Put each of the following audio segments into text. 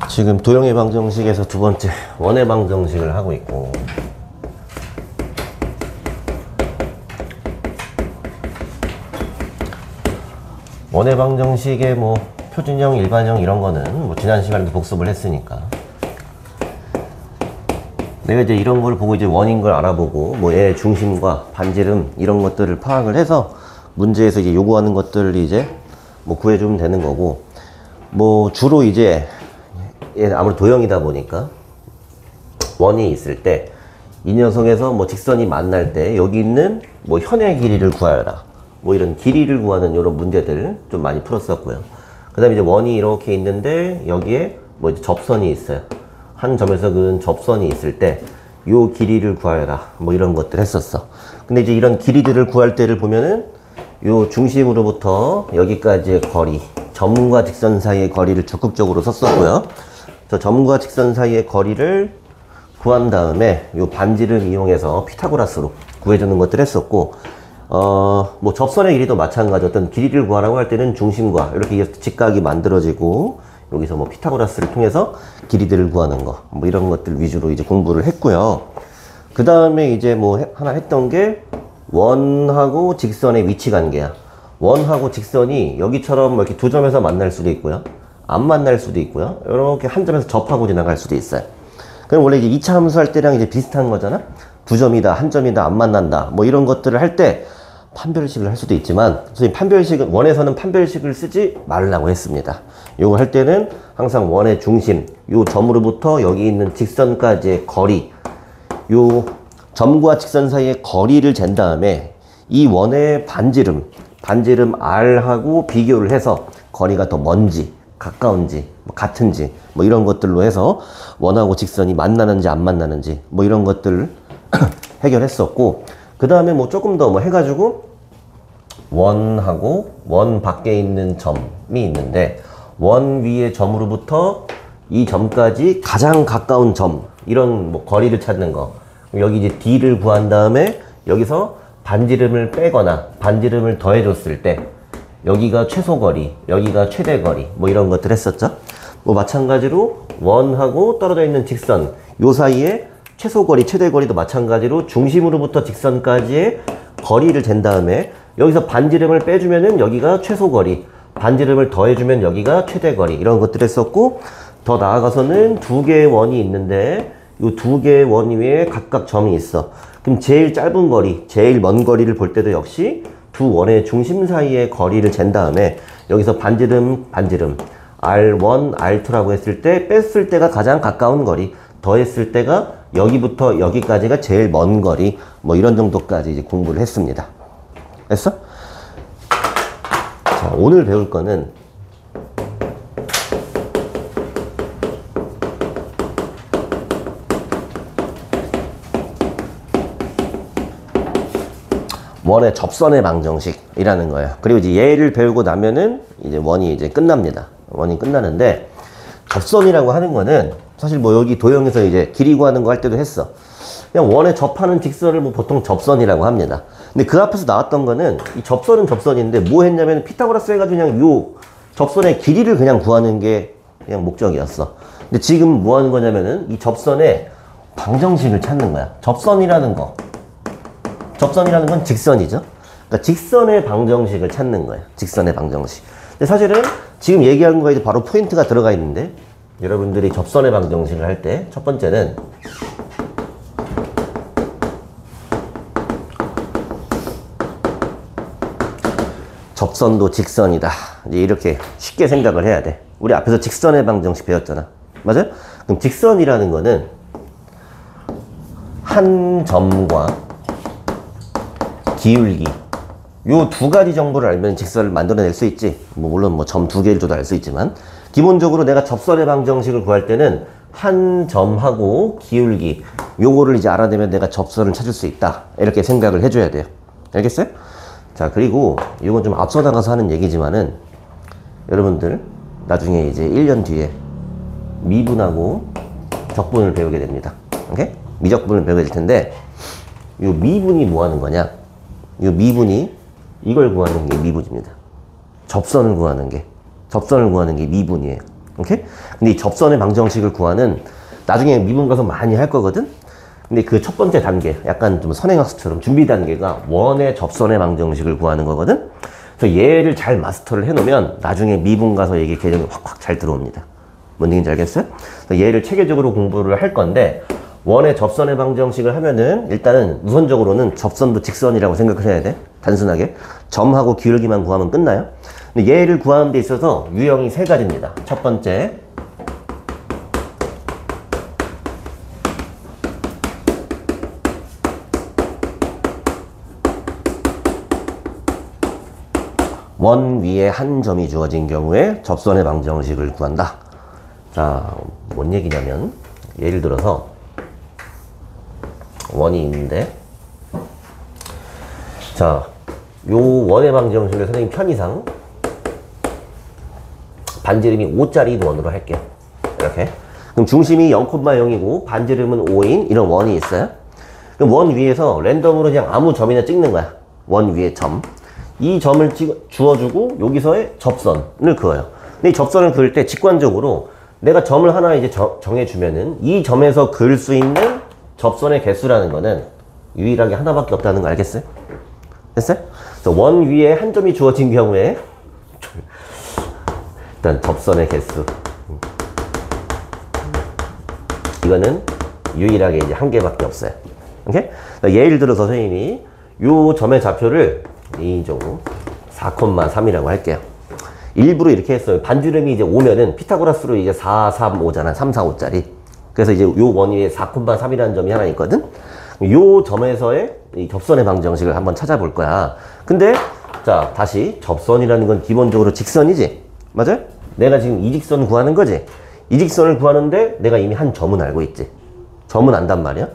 지금 도형의 방정식에서 두 번째 원의 방정식을 하고 있고, 원의 방정식의 뭐 표준형, 일반형 이런 거는 뭐 지난 시간에도 복습을 했으니까 내가 이제 이런 걸 보고 이제 원인 걸 알아보고 뭐 얘의 중심과 반지름 이런 것들을 파악을 해서 문제에서 이제 요구하는 것들을 이제 뭐 구해주면 되는 거고, 뭐 주로 이제 아무래도 도형이다 보니까 원이 있을 때 이 녀석에서 뭐 직선이 만날 때 여기 있는 뭐 현의 길이를 구하여라, 뭐 이런 길이를 구하는 이런 문제들 좀 많이 풀었었고요. 그 다음에 이제 원이 이렇게 있는데 여기에 뭐 이제 접선이 있어요. 한 점에서 그은 접선이 있을 때 요 길이를 구하여라, 뭐 이런 것들 했었어. 근데 이제 이런 길이들을 구할 때를 보면은 요 중심으로부터 여기까지의 거리, 점과 직선 사이의 거리를 적극적으로 썼었고요. 저 점과 직선 사이의 거리를 구한 다음에 요 반지를 이용해서 피타고라스로 구해주는 것들 했었고, 뭐 접선의 길이도 마찬가지. 어떤 길이를 구하라고 할 때는 중심과 이렇게 직각이 만들어지고 여기서 뭐 피타고라스를 통해서 길이들을 구하는 거, 뭐 이런 것들 위주로 이제 공부를 했고요. 그 다음에 이제 뭐 하나 했던 게 원하고 직선의 위치 관계야. 원하고 직선이 여기처럼 뭐 이렇게 두 점에서 만날 수도 있고요, 안 만날 수도 있고요, 이렇게 한 점에서 접하고 지나갈 수도 있어요. 그럼 원래 이제 2차 함수 할 때랑 이제 비슷한 거잖아. 두 점이다, 한 점이다, 안 만난다, 뭐 이런 것들을 할 때 판별식을 할 수도 있지만, 선생님 판별식은, 원에서는 판별식을 쓰지 말라고 했습니다. 요거 할 때는 항상 원의 중심, 요 점으로부터 여기 있는 직선까지의 거리, 요 점과 직선 사이의 거리를 잰 다음에 이 원의 반지름 R하고 비교를 해서 거리가 더 먼지, 가까운지, 뭐 같은지, 뭐 이런 것들로 해서 원하고 직선이 만나는지 안 만나는지, 뭐 이런 것들을 해결했었고, 그 다음에 뭐 조금 더 뭐 해가지고 원하고 원 밖에 있는 점이 있는데 원 위의 점으로부터 이 점까지 가장 가까운 점, 이런 뭐 거리를 찾는 거. 여기 이제 D를 구한 다음에 여기서 반지름을 빼거나 반지름을 더해줬을 때 여기가 최소거리, 여기가 최대거리, 뭐 이런 것들 했었죠. 뭐 마찬가지로 원하고 떨어져 있는 직선, 요 사이에 최소거리, 최대거리도 마찬가지로 중심으로부터 직선까지의 거리를 잰 다음에 여기서 반지름을 빼주면은 여기가 최소거리, 반지름을 더해주면 여기가 최대거리, 이런 것들 했었고, 더 나아가서는 두 개의 원이 있는데 이 두 개의 원 위에 각각 점이 있어. 그럼 제일 짧은 거리, 제일 먼 거리를 볼 때도 역시 두 원의 중심 사이의 거리를 잰 다음에 여기서 반지름 R1, R2라고 했을 때 뺐을 때가 가장 가까운 거리, 더했을 때가 여기부터 여기까지가 제일 먼 거리, 뭐 이런 정도까지 이제 공부를 했습니다. 됐어? 자, 오늘 배울 거는 원의 접선의 방정식이라는 거예요. 그리고 이제 얘를 배우고 나면은 이제 원이 이제 끝납니다. 원이 끝나는데, 접선이라고 하는 거는 사실 뭐 여기 도형에서 이제 길이 구하는 거 할 때도 했어. 그냥 원에 접하는 직선을 뭐 보통 접선이라고 합니다. 근데 그 앞에서 나왔던 거는 이 접선은 접선인데 뭐 했냐면 피타고라스 해가지고 그냥 요 접선의 길이를 그냥 구하는 게 그냥 목적이었어. 근데 지금 뭐 하는 거냐면은 이 접선의 방정식을 찾는 거야. 접선이라는 건 직선이죠. 그러니까 직선의 방정식을 찾는 거예요. 직선의 방정식. 근데 사실은 지금 얘기한 거에 이제 바로 포인트가 들어가 있는데, 여러분들이 접선의 방정식을 할 때 첫 번째는 접선도 직선이다, 이제 이렇게 쉽게 생각을 해야 돼. 우리 앞에서 직선의 방정식 배웠잖아. 맞아요? 그럼 직선이라는 거는 한 점과 기울기, 요 두 가지 정보를 알면 직선을 만들어낼 수 있지. 뭐 물론 뭐 점 두 개를 줘도 알 수 있지만, 기본적으로 내가 접선의 방정식을 구할 때는 한 점하고 기울기, 요거를 이제 알아내면 내가 접선을 찾을 수 있다, 이렇게 생각을 해줘야 돼요. 알겠어요? 자, 그리고 이건 좀 앞서 나가서 하는 얘기지만은 여러분들 나중에 이제 1년 뒤에 미분하고 적분을 배우게 됩니다. 오케이? 미적분을 배우게 될 텐데, 요 미분이 뭐 하는 거냐? 요 미분이 이걸 구하는 게 미분입니다. 접선을 구하는 게 미분이에요. 오케이? 근데 이 접선의 방정식을 구하는 나중에 미분 가서 많이 할 거거든? 근데 그 첫 번째 단계, 약간 좀 선행학습처럼 준비 단계가 원의 접선의 방정식을 구하는 거거든? 그래서 얘를 잘 마스터를 해놓으면 나중에 미분 가서 이게 개념이 확확 잘 들어옵니다. 뭔 얘기인지 알겠어요? 그래서 얘를 체계적으로 공부를 할 건데, 원의 접선의 방정식을 하면은 일단은 우선적으로는 접선도 직선이라고 생각을 해야 돼. 단순하게. 점하고 기울기만 구하면 끝나요. 근데 얘를 구하는 데 있어서 유형이 세 가지입니다. 첫 번째, 원 위에 한 점이 주어진 경우에 접선의 방정식을 구한다. 자, 뭔 얘기냐면 예를 들어서 원이 있는데, 자, 요 원의 방정식을 선생님 편의상 반지름이 5짜리 원으로 할게요. 이렇게. 그럼 중심이 0,0이고 반지름은 5인 이런 원이 있어요. 그럼 원 위에서 랜덤으로 그냥 아무 점이나 찍는 거야. 원 위에 점. 이 점을 주어주고 여기서의 접선을 그어요. 근데 이 접선을 그을 때 직관적으로 내가 점을 하나 이제 정해주면은 이 점에서 그을 수 있는 접선의 개수라는 거는 유일하게 하나밖에 없다는 거 알겠어요? 됐어요? 그래서 원 위에 한 점이 주어진 경우에 일단 접선의 개수, 이거는 유일하게 이제 한 개밖에 없어요. 오케이? 예를 들어서 선생님이 요 점의 좌표를 개인적으로 4,3이라고 할게요. 일부러 이렇게 했어요. 반지름이 이제 5면은 피타고라스로 이제 4, 3, 5잖아. 3, 4, 5짜리. 그래서 이제 요 원 위에 4,3이라는 점이 하나 있거든? 요 점에서의 이 접선의 방정식을 한번 찾아볼 거야. 근데, 자, 다시 접선이라는 건 기본적으로 직선이지? 맞아요? 내가 지금 이 직선 구하는 거지? 이 직선을 구하는데 내가 이미 한 점은 알고 있지? 점은 안단 말이야?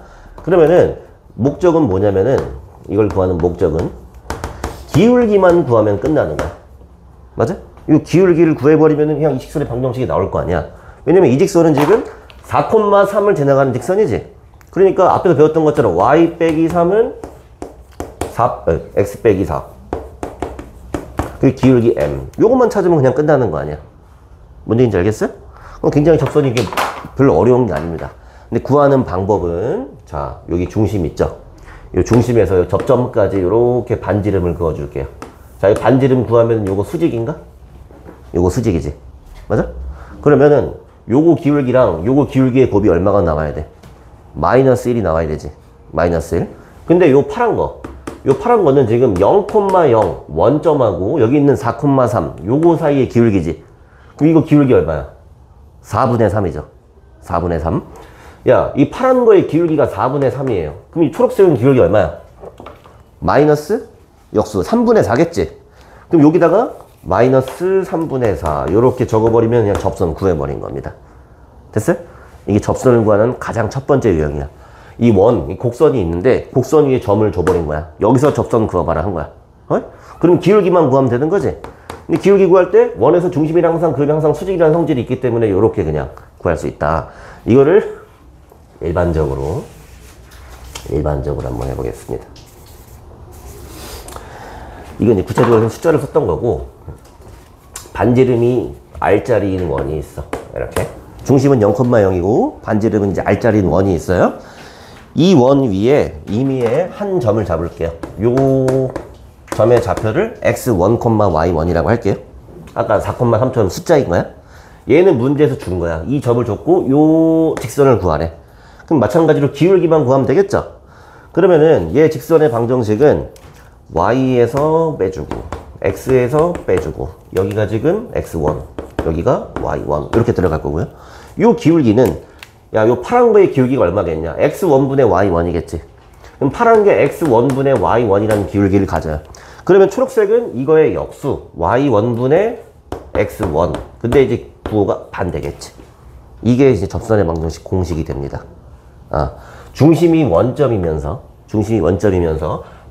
그러면은, 목적은 뭐냐면은, 이걸 구하는 목적은 기울기만 구하면 끝나는 거야. 맞아? 이 기울기를 구해버리면 그냥 이 직선의 방정식이 나올 거 아니야. 왜냐면 이 직선은 지금 4,3을 지나가는 직선이지. 그러니까 앞에서 배웠던 것처럼 y 빼기 3은 x 빼기 4. 그 기울기 m. 요것만 찾으면 그냥 끝나는 거 아니야. 뭔 얘기인지 알겠어요? 굉장히 접선이 이게 별로 어려운 게 아닙니다. 근데 구하는 방법은, 자, 여기 중심 있죠? 요 중심에서 요 접점까지 요렇게 반지름을 그어줄게요. 자, 이 반지름 구하면 요거 수직인가? 요거 수직이지. 맞아? 그러면은 요거 기울기랑 요거 기울기의 곱이 얼마가 나와야 돼? 마이너스 1이 나와야 되지. 마이너스 1. 근데 요 파란 거는 지금 0,0 원점하고 여기 있는 4,3 요거 사이의 기울기지. 그럼 이거 기울기 얼마야? 4분의 3이죠. 4분의 3. 야, 이 파란 거의 기울기가 4분의 3이에요. 그럼 이 초록색은 기울기 얼마야? 마이너스 역수 3분의 4겠지? 그럼 여기다가 마이너스 3분의 4 요렇게 적어버리면 그냥 접선 구해버린 겁니다. 됐어요? 이게 접선을 구하는 가장 첫 번째 유형이야. 이 곡선이 있는데 곡선 위에 점을 줘버린 거야. 여기서 접선 그어봐라 한 거야. 그럼 기울기만 구하면 되는 거지? 근데 기울기 구할 때 원에서 중심이랑 항상 그림이 항상 수직이라는 성질이 있기 때문에 요렇게 그냥 구할 수 있다. 이거를 일반적으로 한번 해보겠습니다. 이건 이제 구체적으로 숫자를 썼던 거고, 반지름이 R자리인 원이 있어. 이렇게. 중심은 0,0이고, 반지름은 이제 R자리인 원이 있어요. 이 원 위에 임의의 한 점을 잡을게요. 요 점의 좌표를 x1, y1이라고 할게요. 아까 4,3처럼 숫자인 거야. 얘는 문제에서 준 거야. 이 점을 줬고, 요 직선을 구하래. 그럼 마찬가지로 기울기만 구하면 되겠죠? 그러면은 얘 직선의 방정식은 y에서 빼주고 x에서 빼주고 여기가 지금 x1 여기가 y1 이렇게 들어갈 거고요. 요 기울기는 야, 요 파란 거의 기울기가 얼마겠냐? x1분의 y1이겠지. 그럼 파란 게 x1분의 y1이라는 기울기를 가져요. 그러면 초록색은 이거의 역수 y1분의 x1. 근데 이제 부호가 반대겠지. 이게 이제 접선의 방정식 공식이 됩니다. 중심이 원점이면서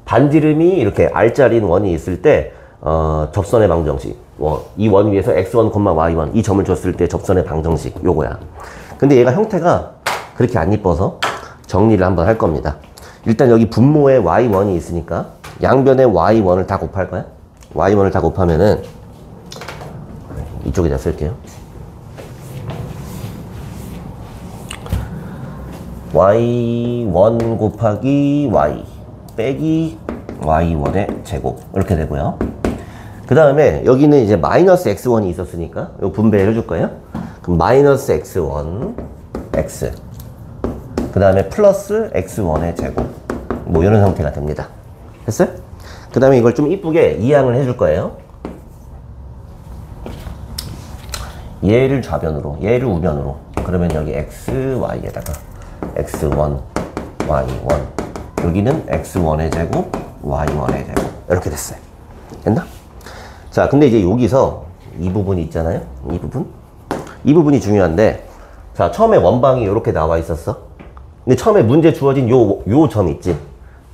반지름이 이렇게 R자리인 원이 있을 때 접선의 방정식 이 원 위에서 x1, y1 이 점을 줬을 때 접선의 방정식 요거야. 근데 얘가 형태가 그렇게 안 이뻐서 정리를 한번 할 겁니다. 일단 여기 분모에 y1이 있으니까 양변에 y1을 다 곱할 거야. y1을 다 곱하면은 이쪽에다 쓸게요. y1 곱하기 y 빼기 y1의 제곱 이렇게 되고요. 그 다음에 여기는 이제 마이너스 x1이 있었으니까 이거 분배를 해줄 거예요. 그럼 마이너스 x1 x 그 다음에 플러스 x1의 제곱 뭐 이런 형태가 됩니다. 됐어요? 그 다음에 이걸 좀 이쁘게 이항을 해줄 거예요. 얘를 좌변으로 얘를 우변으로 그러면 여기 x, y에다가 x1, y1 여기는 x1의 제곱, y1의 제곱 이렇게 됐어요. 됐나? 자, 근데 이제 여기서 이 부분이 있잖아요. 이 부분이 중요한데 자, 처음에 원방이 이렇게 나와 있었어. 근데 처음에 문제 주어진 요 점 있지.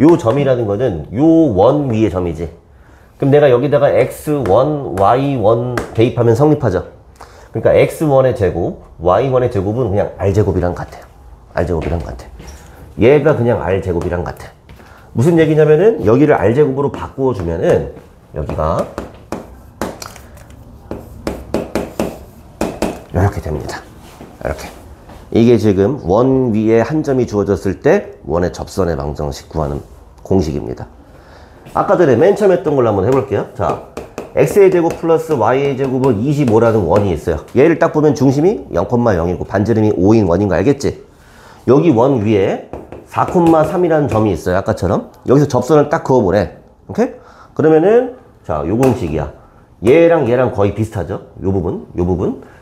요 점이라는 거는 요 원 위의 점이지. 그럼 내가 여기다가 x1, y1 대입하면 성립하죠. 그러니까 x1의 제곱, y1의 제곱은 그냥 r제곱이랑 같아요. r제곱이랑 같아. 얘가 그냥 r제곱이랑 같아. 무슨 얘기냐면은 여기를 r제곱으로 바꾸어 주면은 여기가 이렇게 됩니다. 이렇게. 이게 지금 원 위에 한 점이 주어졌을 때 원의 접선의 방정식 구하는 공식입니다. 아까 전에 맨 처음 했던 걸로 한번 해볼게요. 자, x의 제곱 플러스 y의 제곱은 25라는 원이 있어요. 얘를 딱 보면 중심이 0,0이고 반지름이 5인 원인 거 알겠지? 여기 원 위에 4,3이라는 점이 있어요. 아까처럼. 여기서 접선을 딱 그어보래. 오케이? 그러면은 자, 요 공식이야. 얘랑 거의 비슷하죠? 요 부분.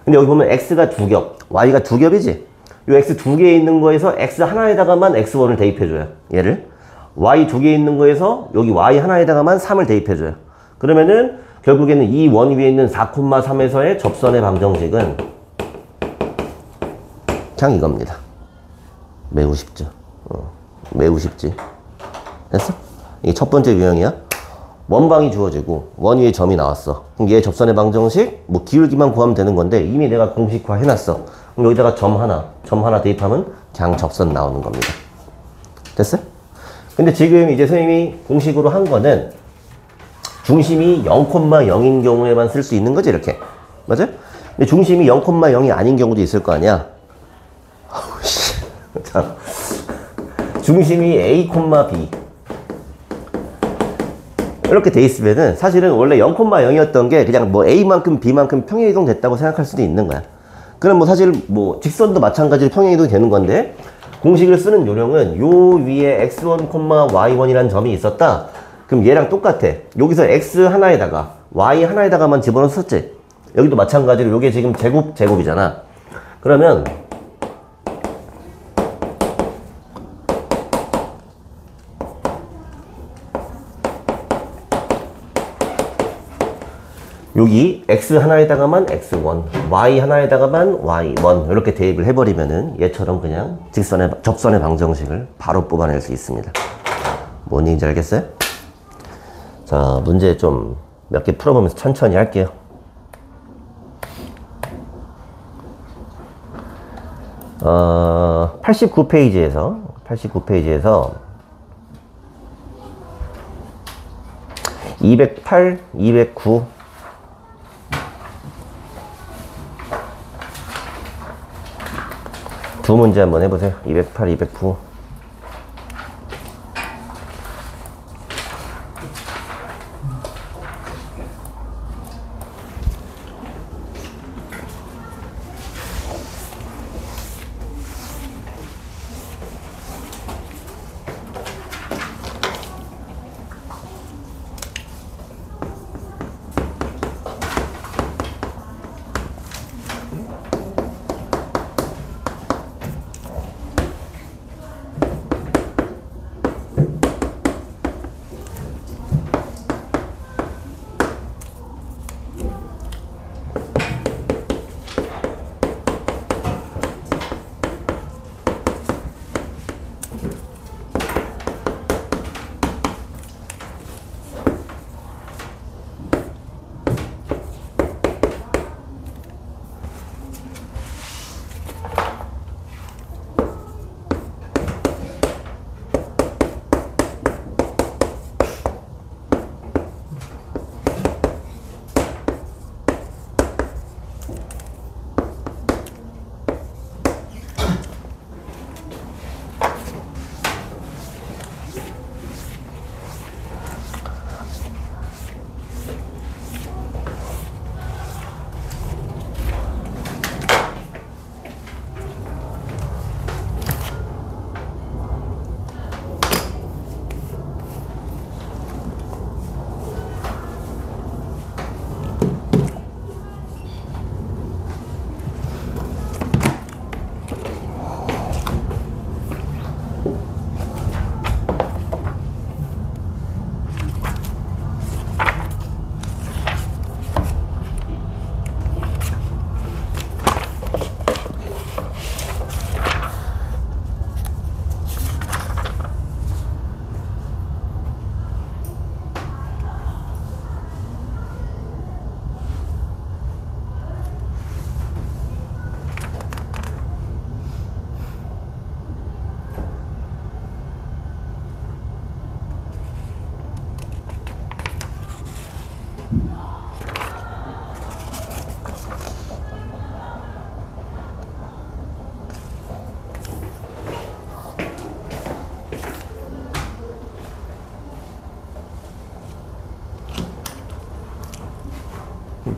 근데 여기 보면 x가 두 겹, y가 두 겹이지? 요 x 두 개에 있는 거에서 x 하나에다가만 x1을 대입해줘요. 얘를. y 두 개에 있는 거에서 여기 y 하나에다가만 3을 대입해줘요. 그러면은 결국에는 이 원 위에 있는 4,3에서의 접선의 방정식은 그냥 이겁니다. 매우 쉽죠. 매우 쉽지. 됐어? 이게 첫 번째 유형이야. 원방이 주어지고 원 위에 점이 나왔어. 그럼 얘 접선의 방정식 뭐 기울기만 구하면 되는 건데 이미 내가 공식화 해놨어. 그럼 여기다가 점 하나 대입하면 그냥 접선 나오는 겁니다. 됐어요? 근데 지금 이제 선생님이 공식으로 한 거는 중심이 0,0인 경우에만 쓸 수 있는 거지 이렇게. 맞아요? 근데 중심이 0,0이 아닌 경우도 있을 거 아니야. 자, 중심이 a, b 이렇게 돼 있으면은 사실은 원래 0,0이었던 게 그냥 뭐 a만큼 b만큼 평행이동 됐다고 생각할 수도 있는 거야. 그럼 뭐 사실 뭐 직선도 마찬가지로 평행이동이 되는 건데 공식을 쓰는 요령은 요 위에 x1, y1이라는 점이 있었다. 그럼 얘랑 똑같아. 여기서 x 하나에다가 y 하나에다가만 집어넣었지. 여기도 마찬가지로 요게 지금 제곱이잖아. 그러면 여기 x 하나에다가만 x1, y 하나에다가만 y1 이렇게 대입을 해버리면은 얘처럼 그냥 접선의 방정식을 바로 뽑아낼 수 있습니다. 뭔 얘기인지 알겠어요? 자, 문제 좀 몇 개 풀어보면서 천천히 할게요. 어, 89페이지에서 208, 209 두 문제 한번 해보세요. 208, 209.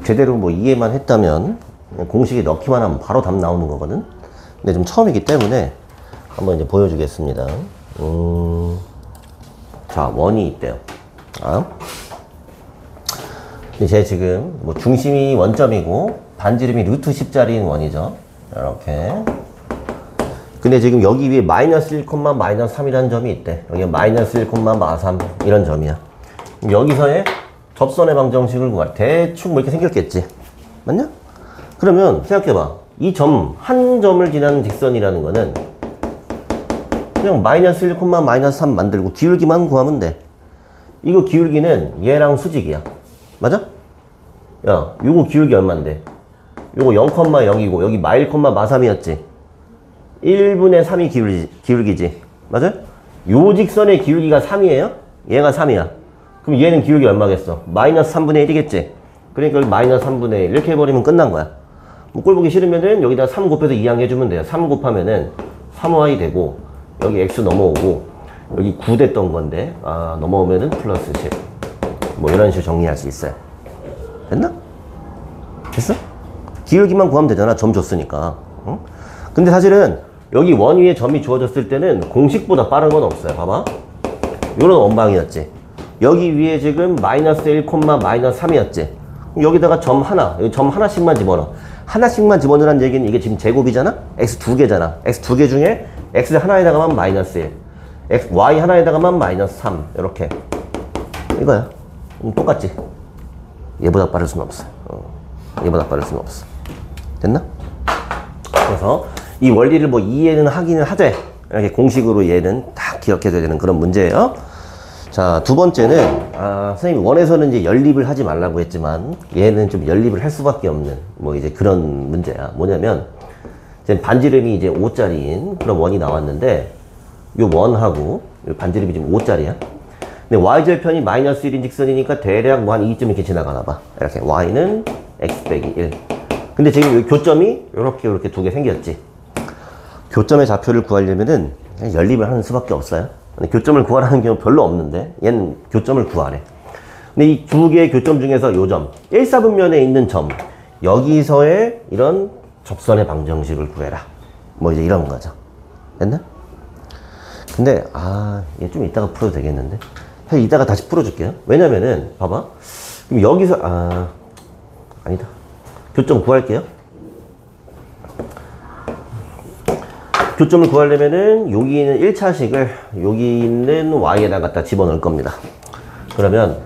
제대로 뭐 이해만 했다면 공식에 넣기만 하면 바로 답 나오는 거거든. 근데 좀 처음이기 때문에 한번 이제 보여주겠습니다. 자, 원이 있대요. 근데 제 지금 뭐 중심이 원점이고 반지름이 루트 10짜리인 원이죠. 이렇게. 근데 지금 여기 위에 마이너스 1, 마이너스 3이라는 점이 있대. 여기 마이너스 1, 마3 이런 점이야. 여기서의 접선의 방정식을 구할. 대충 뭐 이렇게 생겼겠지. 맞냐? 그러면 생각해봐. 이 점, 한 점을 지나는 직선이라는 거는 그냥 마이너스 1, 마이너스 3 만들고 기울기만 구하면 돼. 이거 기울기는 얘랑 수직이야. 맞아? 야, 요거 기울기 얼만데? 요거 0,0이고 여기 마 1, 마 3이었지. 1분의 3이 기울기지. 맞아? 요 직선의 기울기가 3이에요? 얘가 3이야. 그럼 얘는 기울기 얼마겠어? 마이너스 3분의 1이겠지? 그러니까 여기 마이너스 3분의 1 이렇게 해버리면 끝난 거야. 뭐 꼴 보기 싫으면은 여기다 3 곱해서 2항 해주면 돼요. 3 곱하면은 3y 되고 여기 x 넘어오고 여기 9 됐던 건데 넘어오면은 플러스 10. 뭐 이런 식으로 정리할 수 있어요. 됐나? 됐어? 기울기만 구하면 되잖아. 점 줬으니까. 응? 근데 사실은 여기 원 위에 점이 주어졌을 때는 공식보다 빠른 건 없어요. 봐봐. 요런 원방이었지. 여기 위에 지금 마이너스 1, 마이너스 3이었지. 여기다가 점 하나, 여기 점 하나씩만 집어넣어. 하나씩만 집어넣으라는 얘기는 이게 지금 제곱이잖아? x 두 개잖아. x 두 개 중에 x 하나에다가만 마이너스 1, y 하나에다가만 마이너스 3. 이렇게. 이거야. 똑같지? 얘보다 빠를 수는 없어. 얘보다 빠를 수는 없어. 됐나? 그래서 이 원리를 뭐 이해는 하기는 하되 이렇게 공식으로 얘는 딱 기억해줘야 되는 그런 문제예요. 자, 두 번째는 선생님이 원에서는 이제 연립을 하지 말라고 했지만 얘는 좀 연립을 할 수밖에 없는 뭐 이제 그런 문제야. 뭐냐면 이제 반지름이 이제 5짜리인 그런 원이 나왔는데 요 원하고 요 반지름이 지금 5짜리야. 근데 y절편이 마이너스 1인 직선이니까 대략 뭐 한 2점 이렇게 지나가나 봐. 이렇게 y는 x 빼기 1. 근데 지금 이 교점이 요렇게 두 개 생겼지. 교점의 좌표를 구하려면은 그냥 연립을 하는 수밖에 없어요. 근데 교점을 구하라는 경우 별로 없는데 얘는 교점을 구하래. 근데 이 두 개의 교점 중에서 요 점, 1사분면에 있는 점, 여기서의 이런 접선의 방정식을 구해라. 뭐 이제 이런 거죠. 됐나? 근데 얘 좀 이따가 풀어도 되겠는데. 사실 이따가 다시 풀어줄게요. 왜냐면은 봐봐. 그럼 여기서 아니다. 교점 구할게요. 교점을 구하려면은 여기 있는 1차식을 여기 있는 y에다 갖다 집어넣을 겁니다. 그러면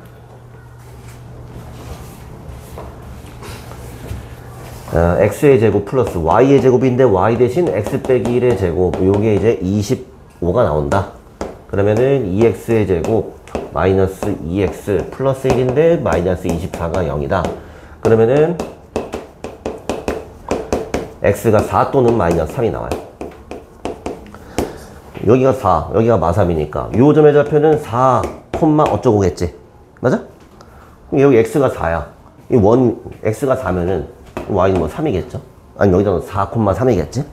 x의 제곱 플러스 y의 제곱인데 y 대신 x 빼기 1의 제곱 요게 이제 25가 나온다. 그러면은 2x의 제곱 마이너스 2x 플러스 1인데 마이너스 24가 0이다. 그러면은 x가 4 또는 마이너스 3이 나와요. 여기가 4, 여기가 마3이니까 요 점의 좌표는 4, 어쩌고겠지. 맞아? 여기 x가 4야. 이 원 x가 4면은 y는 뭐 3이겠죠? 아니 여기다 4, 3이겠지?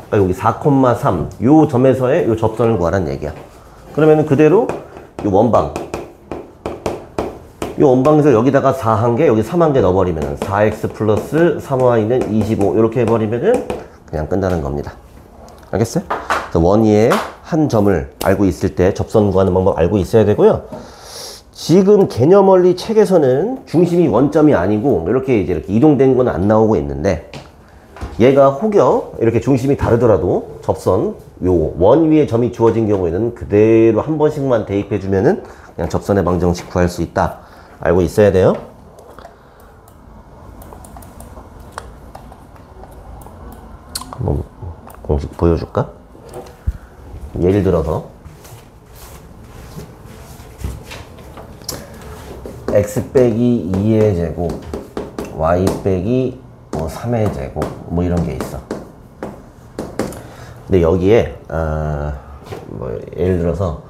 그러니까 여기 4, 3 요 점에서의 요 접선을 구하라는 얘기야. 그러면은 그대로 요 원방 요 원방에서 여기다가 4 한 개, 여기 3 한 개 넣어버리면은 4x 플러스 3y는 25 이렇게 해버리면은 그냥 끝나는 겁니다. 알겠어요? 그래서 원위의 한 점을 알고 있을 때 접선 구하는 방법 알고 있어야 되고요. 지금 개념 원리 책에서는 중심이 원점이 아니고 이렇게 이동된 건 안 나오고 있는데 얘가 혹여 이렇게 중심이 다르더라도 접선 요 원 위에 점이 주어진 경우에는 그대로 한 번씩만 대입해 주면은 그냥 접선의 방정식 구할 수 있다. 알고 있어야 돼요. 한번 공식 보여줄까? 예를 들어서 x 빼기 2의 제곱 y 빼기 3의 제곱 뭐 이런 게 있어. 근데 여기에 뭐 예를 들어서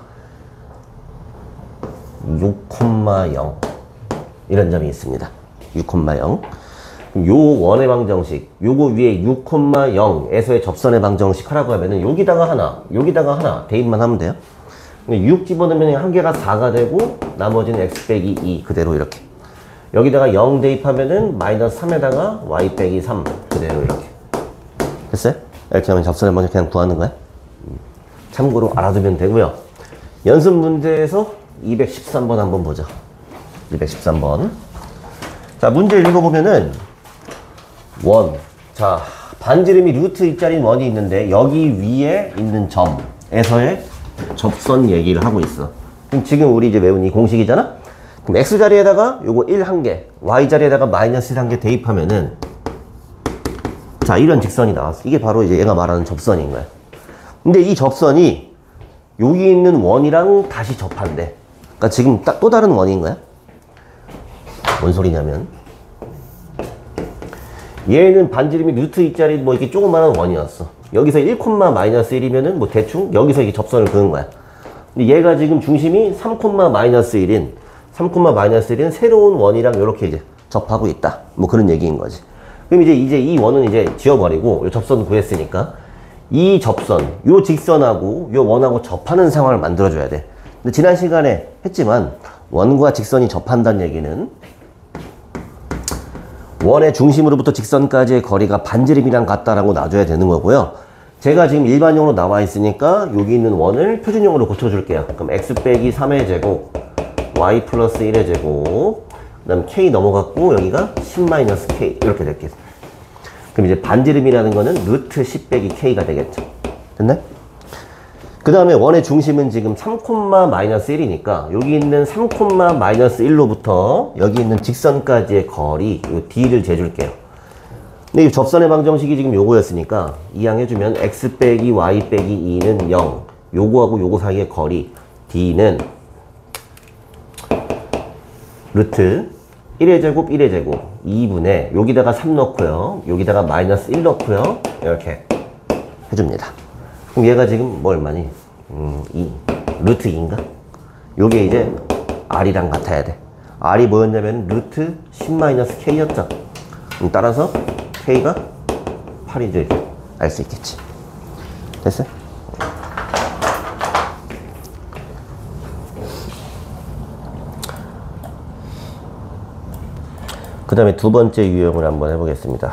6,0 이런 점이 있습니다. 6,0 요 원의 방정식 요거 위에 6,0에서의 접선의 방정식 하라고 하면은 여기다가 하나 대입만 하면 돼요. 6 집어넣으면 한 개가 4가 되고 나머지는 x 빼기 2 그대로 이렇게 여기다가 0 대입하면은 마이너스 3에다가 y 빼기 3 그대로 이렇게 됐어요? 이렇게 하면 접선을 먼저 그냥 구하는 거야. 참고로 알아두면 되고요. 연습 문제에서 213번 한번 보죠. 213번. 자, 문제 읽어보면은 원. 자, 반지름이 루트 2짜리 원이 있는데 여기 위에 있는 점에서의 접선 얘기를 하고 있어. 그럼 지금 우리 이제 외운 이 공식이잖아? 그럼 x자리에다가 요거 1 한 개, y자리에다가 마이너스 1 한 개 대입하면은 자, 이런 직선이 나왔어. 이게 바로 이제 얘가 말하는 접선인 거야. 근데 이 접선이 여기 있는 원이랑 다시 접한대. 그러니까 지금 또 다른 원인 거야. 뭔 소리냐면 얘는 반지름이 루트 2짜리 뭐 이렇게 조그마한 원이었어. 여기서 1, 마이너스 1이면은 뭐 대충 여기서 이렇게 접선을 그은 거야. 근데 얘가 지금 중심이 3, 마이너스 1인 3, 마이너스 1인 새로운 원이랑 이렇게 이제 접하고 있다. 뭐 그런 얘기인 거지. 그럼 이제 이 원은 이제 지워버리고 이 접선 구했으니까 이 접선, 요 직선하고 요 원하고 접하는 상황을 만들어줘야 돼. 근데 지난 시간에 했지만 원과 직선이 접한다는 얘기는 원의 중심으로부터 직선까지의 거리가 반지름이랑 같다라고 놔줘야 되는 거고요. 제가 지금 일반용으로 나와 있으니까 여기 있는 원을 표준용으로 고쳐줄게요. 그럼 x 빼기 3의 제곱, y 플러스 1의 제곱, 그 다음 k 넘어갔고 여기가 10-k 이렇게 됐겠어. 그럼 이제 반지름이라는 거는 루트 10 빼기 k가 되겠죠. 됐네? 그 다음에 원의 중심은 지금 3, 마이너스 1이니까 여기 있는 3, 마이너스 1로부터 여기 있는 직선까지의 거리 요 d를 재줄게요. 근데 이 접선의 방정식이 지금 요거였으니까 이항해주면 x 빼기 y 빼기 2는 0, 요거하고 요거 사이의 거리 d는 루트 1의 제곱 1의 제곱 2분의 여기다가 3 넣고요, 여기다가 마이너스 1 넣고요, 이렇게 해줍니다. 그럼 얘가 지금 뭐 얼마니? 2 루트 2인가? 요게 이제 r이랑 같아야 돼. r이 뭐였냐면 루트 10-k였죠. 따라서 k가 8인지 알 수 있겠지. 됐어요? 그 다음에 두 번째 유형을 한번 해보겠습니다.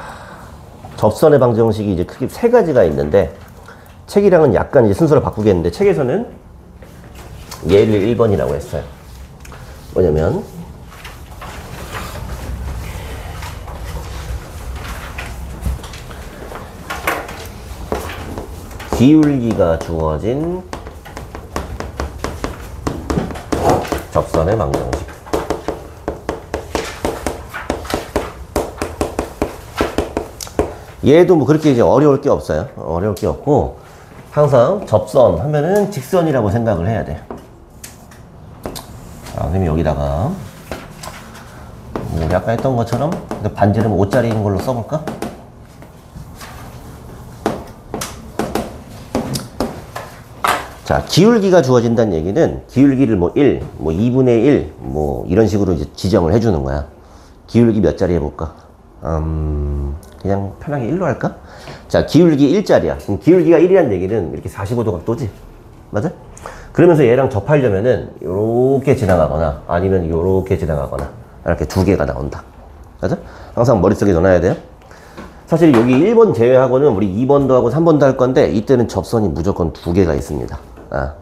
접선의 방정식이 이제 크게 세 가지가 있는데 책이랑은 약간 이제 순서를 바꾸겠는데 책에서는 얘를 1번이라고 했어요. 뭐냐면 기울기가 주어진 접선의 방정식. 얘도 뭐 그렇게 이제 어려울 게 없어요. 어려울 게 없고 항상 접선 하면은 직선이라고 생각을 해야 돼. 자, 그럼 여기다가 우리 아까 했던 것처럼 반지름 5짜리인 걸로 써볼까? 자, 기울기가 주어진다는 얘기는 기울기를 뭐 1, 뭐 2분의 1, 뭐 이런 식으로 이제 지정을 해주는 거야. 기울기 몇 짜리 해볼까? 그냥 편하게 1로 할까? 자, 기울기 1짜리야. 그럼 기울기가 1이란 얘기는 이렇게 45도 각도지? 맞아? 그러면서 얘랑 접하려면은 요렇게 지나가거나 아니면 요렇게 지나가거나 이렇게 두 개가 나온다. 맞아? 항상 머릿속에 넣어놔야 돼요. 사실 여기 1번 제외하고는 우리 2번도 하고 3번도 할 건데 이때는 접선이 무조건 두 개가 있습니다.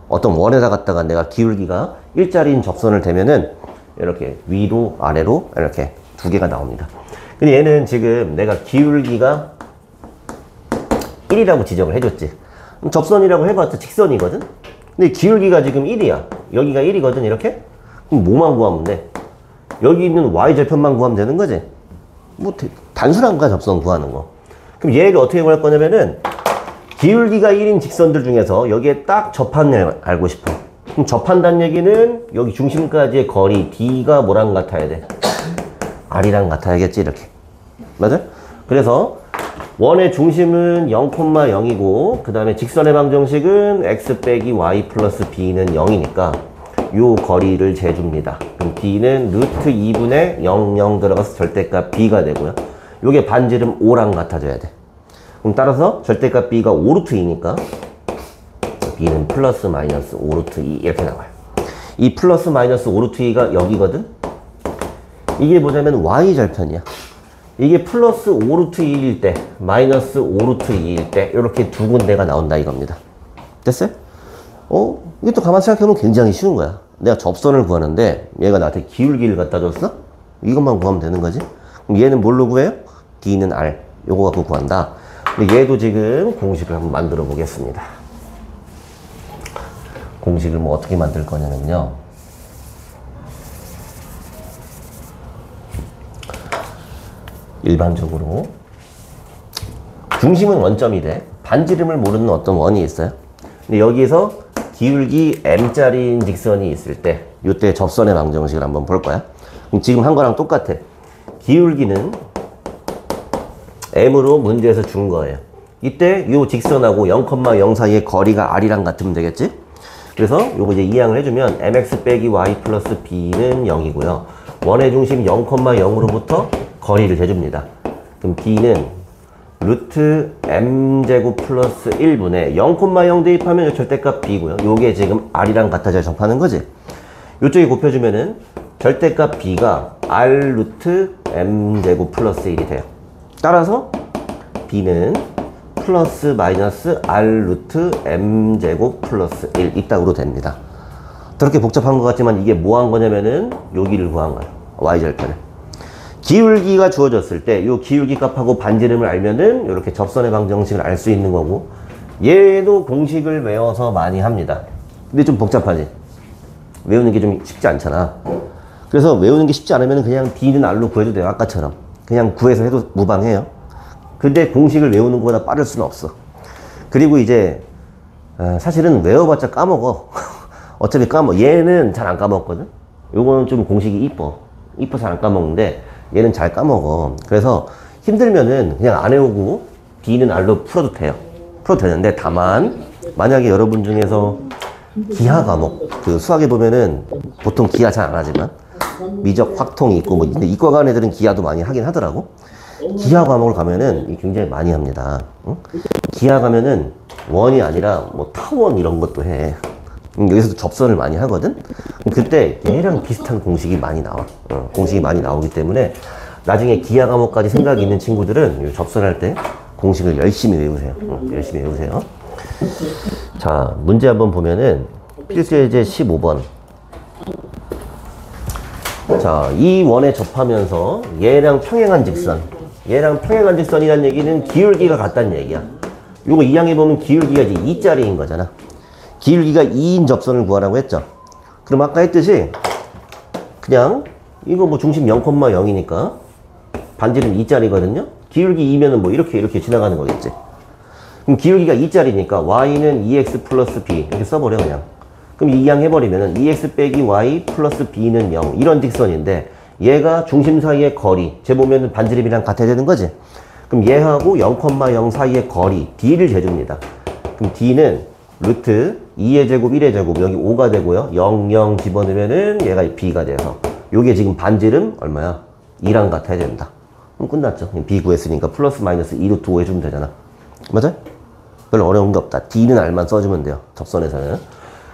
어떤 원에다 갖다가 내가 기울기가 1짜리인 접선을 대면은 이렇게 위로 아래로 이렇게 두 개가 나옵니다. 근데 얘는 지금 내가 기울기가 1이라고 지정을 해줬지. 접선이라고 해봤자 직선이거든? 근데 기울기가 지금 1이야. 여기가 1이거든, 이렇게? 그럼 뭐만 구하면 돼? 여기 있는 y절편만 구하면 되는 거지? 뭐, 단순한 거야, 접선 구하는 거. 그럼 얘를 어떻게 구할 거냐면은, 기울기가 1인 직선들 중에서 여기에 딱 접한 애 알고 싶어. 그럼 접한다는 얘기는 여기 중심까지의 거리, d가 뭐랑 같아야 돼? r이랑 같아야겠지, 이렇게. 맞아? 그래서 원의 중심은 0,0이고 그 다음에 직선의 방정식은 x 빼기 y 플러스 b는 0이니까 요 거리를 재줍니다. 그럼 d는 루트 2분의 0, 0 들어가서 절대값 b가 되고요. 요게 반지름 5랑 같아져야 돼. 그럼 따라서 절대값 b가 5루트 2니까 b는 플러스 마이너스 5루트 2 이렇게 나와요. 이 플러스 마이너스 5루트 2가 여기거든? 이게 뭐냐면 y절편이야. 이게 플러스 5루트 2일 때, 마이너스 5루트 2일 때 이렇게 두 군데가 나온다 이겁니다. 됐어요? 이것도 가만 생각해보면 굉장히 쉬운 거야. 내가 접선을 구하는데 얘가 나한테 기울기를 갖다 줬어? 이것만 구하면 되는 거지. 그럼 얘는 뭘로 구해요? D는 R. 요거 갖고 구한다. 근데 얘도 지금 공식을 한번 만들어 보겠습니다. 공식을 뭐 어떻게 만들 거냐면요. 일반적으로 중심은 원점이 돼. 반지름을 모르는 어떤 원이 있어요. 근데 여기에서 기울기 m짜리인 직선이 있을 때 이때 접선의 방정식을 한번 볼 거야. 그럼 지금 한 거랑 똑같아. 기울기는 m으로 문제에서 준 거예요. 이때 요 직선하고 0,0 사이의 거리가 r이랑 같으면 되겠지? 그래서 요거 이제 이항을 해주면 mx 빼기 y 플러스 b는 0이고요. 원의 중심 0,0으로부터 거리를 재줍니다. 그럼 b는 루트 m제곱 플러스 1분의 0,0 대입하면 절대값 b고요. 요게 지금 r이랑 같아져야 접하는 거지. 요쪽에 곱해주면은 절대값 b가 r 루트 m제곱 플러스 1이 돼요. 따라서 b는 플러스 마이너스 r 루트 m제곱 플러스 1 이따구로 됩니다. 그렇게 복잡한 것 같지만 이게 뭐 한 거냐면은 여기를 구한 거예요. y절편을. 기울기가 주어졌을 때 이 기울기 값하고 반지름을 알면은 이렇게 접선의 방정식을 알 수 있는 거고, 얘도 공식을 외워서 많이 합니다. 근데 좀 복잡하지? 외우는 게 좀 쉽지 않잖아. 그래서 외우는 게 쉽지 않으면 그냥 D는 R로 구해도 돼요. 아까처럼 그냥 구해서 해도 무방해요. 근데 공식을 외우는 것보다 빠를 수는 없어. 그리고 이제 사실은 외워봤자 까먹어. 어차피 얘는 잘 안 까먹거든. 요거는 좀 공식이 이뻐서 안 까먹는데 얘는 잘 까먹어. 그래서 힘들면은 그냥 안 외우고 D는 R로 풀어도 돼요. 풀어도 되는데, 다만 만약에 여러분 중에서 기하 과목, 그 수학에 보면은 보통 기하 잘 안 하지만 미적 확통이 있고 뭐 근데 이과 간 애들은 기하도 많이 하긴 하더라고. 기하 과목을 가면은 굉장히 많이 합니다. 응? 기하 가면은 원이 아니라 뭐 타원 이런 것도 해. 여기서도 접선을 많이 하거든. 그때 얘랑 비슷한 공식이 많이 나와. 공식이 많이 나오기 때문에 나중에 기하 과목까지 생각이 있는 친구들은 접선할 때 공식을 열심히 외우세요. 열심히 외우세요. 자, 문제 한번 보면은 필수예제 15번. 자, 이 원에 접하면서 얘랑 평행한 직선이란 얘기는 기울기가 같다는 얘기야. 요거 이항해 보면 기울기가 이제 2짜리인 거잖아. 기울기가 2인 접선을 구하라고 했죠. 그럼 아까 했듯이 그냥 이거 뭐 중심 0,0이니까 반지름 2짜리거든요. 기울기 2면은 뭐 이렇게 지나가는 거겠지. 그럼 기울기가 2짜리니까 y는 2x 플러스 b 이렇게 써버려 그냥. 그럼 이항 해버리면은 2x 빼기 y 플러스 b는 0 이런 직선인데 얘가 중심 사이의 거리 재보면은 반지름이랑 같아야 되는 거지. 그럼 얘하고 0,0 사이의 거리 d를 재줍니다. 그럼 d는 루트 2의 제곱 1의 제곱 여기 5가 되고요. 0, 0 집어넣으면은 얘가 b가 돼서 요게 지금 반지름 얼마야? 2랑 같아야 된다. 그럼 끝났죠. b 구했으니까 플러스 마이너스 2루트 5 해주면 되잖아. 맞아요? 별로 어려운 게 없다. d는 r만 써주면 돼요. 접선에서는.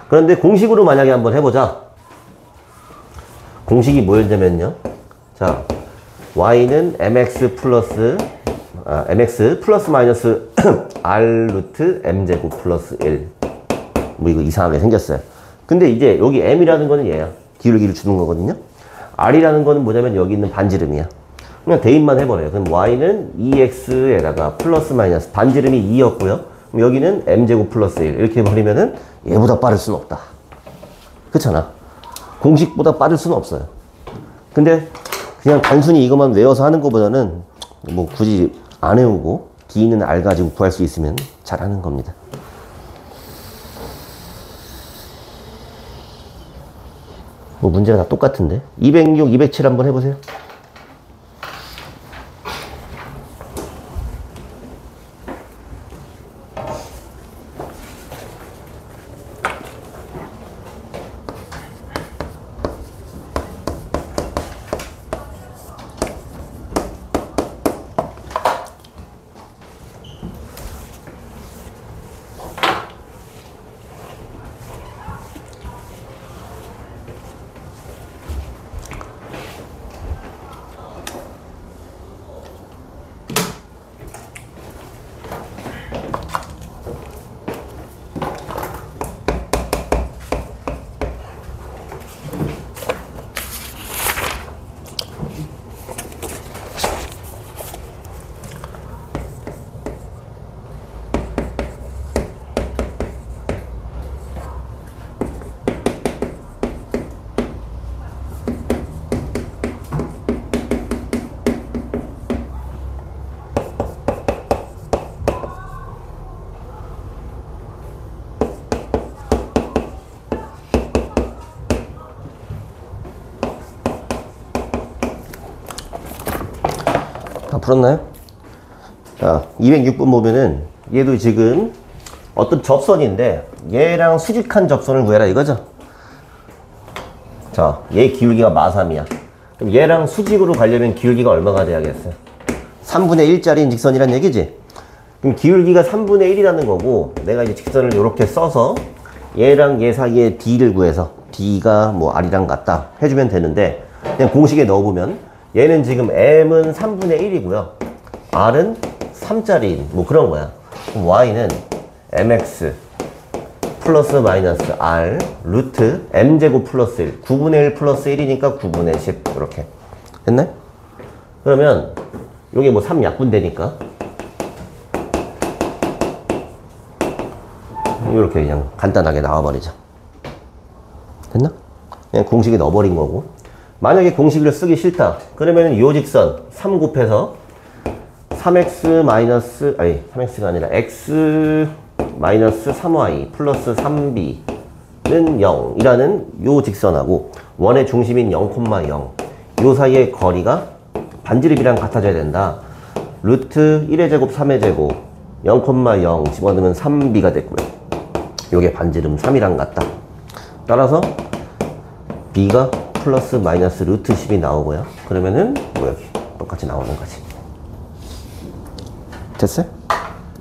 그런데 공식으로 만약에 한번 해보자. 공식이 뭐였냐면요. 자, y는 mx 플러스 마이너스 r 루트 m제곱 플러스 1. 뭐 이거 이상하게 생겼어요. 근데 이제 여기 m이라는 거는 얘야. 기울기를 주는 거거든요. r이라는 거는 뭐냐면 여기 있는 반지름이야. 그냥 대입만 해버려요. 그럼 y는 2x에다가 플러스 마이너스 반지름이 2였고요. 그럼 여기는 m제곱 플러스 1 이렇게 해버리면은 얘보다 빠를 수는 없다. 그렇잖아. 공식보다 빠를 수는 없어요. 근데 그냥 단순히 이것만 외워서 하는 것보다는 뭐 굳이 안 외우고 D는 R 가지고 구할 수 있으면 잘하는 겁니다. 뭐 문제가 다 똑같은데 206, 207 한번 해보세요. 다 풀었나요? 자, 206번 보면은 얘도 지금 어떤 접선인데 얘랑 수직한 접선을 구해라 이거죠. 자, 얘 기울기가 마3이야. 그럼 얘랑 수직으로 가려면 기울기가 얼마가 돼야겠어요? 3분의 1짜리 직선이란 얘기지? 그럼 기울기가 3분의 1이라는 거고, 내가 이제 직선을 이렇게 써서 얘랑 얘 사이에 D를 구해서 D가 뭐 R이랑 같다 해주면 되는데, 그냥 공식에 넣어보면 얘는 지금 M은 3분의 1이고요. R은 3짜리 뭐 그런 거야. 그럼 Y는 MX 플러스 마이너스 R 루트 M제곱 플러스 1 9분의 1 플러스 1이니까 9분의 10 이렇게 됐네? 그러면 요게 뭐 3 약분되니까 이렇게 그냥 간단하게 나와버리죠. 됐나? 그냥 공식에 넣어버린 거고, 만약에 공식을 쓰기 싫다 그러면 요 직선 3 곱해서 3x 마이너스 아니 3x가 아니라 x 마이너스 3y 플러스 3b는 0이라는 요 직선하고 원의 중심인 0,0 요 사이의 거리가 반지름이랑 같아져야 된다. 루트 1의 제곱 3의 제곱 0,0 집어넣으면 3b가 됐고요. 요게 반지름 3이랑 같다. 따라서 b가 플러스 마이너스 루트 10이 나오고요. 그러면은 뭐 여기 똑같이 나오는 거지. 됐어요?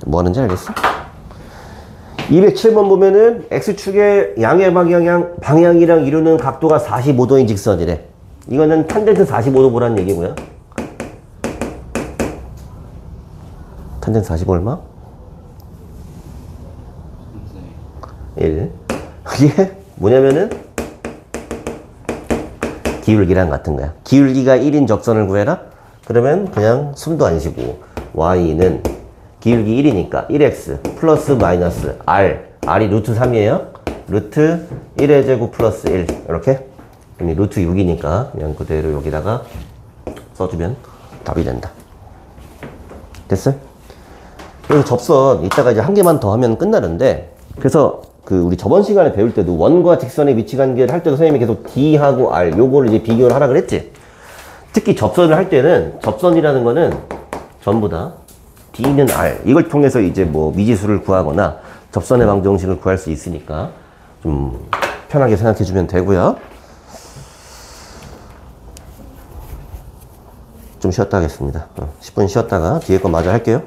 뭐 하는지 알겠어? 207번 보면은 X축의 양의 방향이랑 이루는 각도가 45도인 직선이래. 이거는 탄젠트 45도 보라는 얘기고요. 탄젠트 45 얼마? 1. 이게 뭐냐면은 기울기랑 같은 거야. 기울기가 1인 적선을 구해라? 그러면 그냥 숨도 안 쉬고 Y는 기울기 1이니까 1x 플러스 마이너스 R이 루트 3이에요. 루트 1의 제곱 플러스 1 이렇게. 그럼 루트 6이니까 그냥 그대로 여기다가 써주면 답이 된다. 됐어요? 그래서 접선 이따가 이제 한 개만 더 하면 끝나는데, 그래서 우리 저번 시간에 배울 때도 원과 직선의 위치 관계를 할 때도 선생님이 계속 D하고 R 요거를 이제 비교를 하라 그랬지. 특히 접선을 할 때는 접선이라는 거는 전부 다 D는 R 이걸 통해서 이제 뭐 미지수를 구하거나 접선의 방정식을 구할 수 있으니까 좀 편하게 생각해 주면 되고요. 좀 쉬었다 하겠습니다. 10분 쉬었다가 뒤에 거 마저 할게요.